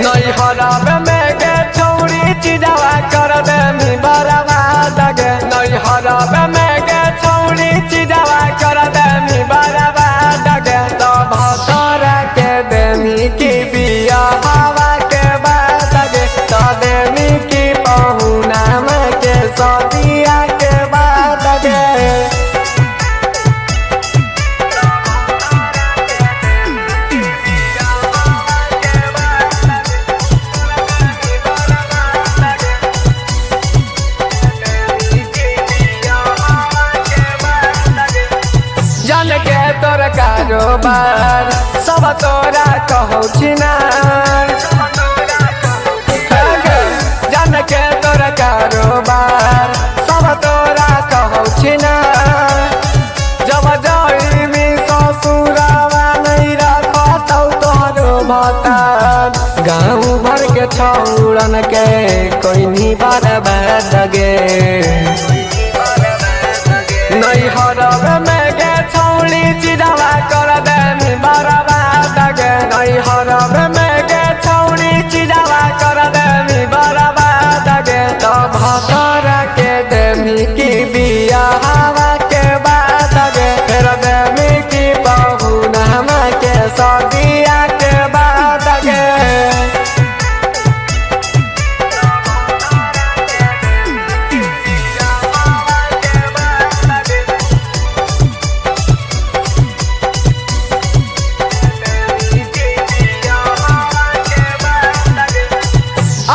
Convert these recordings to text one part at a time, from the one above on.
नहीं हराब में गे छौड़ी चिजावा कर दे मी बर्बाद गे नहीं हराब में गे छौड़ी चिजावा कर दे मी बर्बाद गे तो भतरा के देमी की बिया हवा के बाद गे तो देमी की पहुना में के सदिया के बाद गे जान के तोर कारोबार सब तोरा कहौ छिनार जान के तोर कारोबार सब तोरा कहौ छिनार जब जाइबी ससुरावा नहीं रखतौ तोरो भतार गाँव भर के छौड़न के कोई नहीं बर्बाद गे नहीं हरब में गे छौड़ी चिजावा कर दे मी बर्बाद गे नहीं हरब में गे छौड़ी चिजावा कर दे मी बर्बाद गे तो भतरा के देमी की बिया हवा के बाद गे फिर देमी की पहुना के सदिया के बाद गे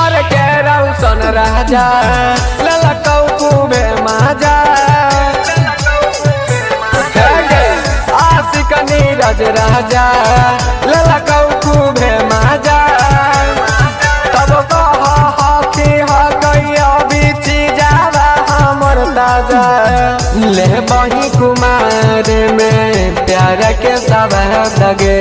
अरे के रौशन राजा ललकौ खूबे माजा आशिक नीरज राजा ललकौ खूबे माजा तब कह हकी हकैया बीची जावा हमर ताजा ले बही कुमार में प्यार के सब दगे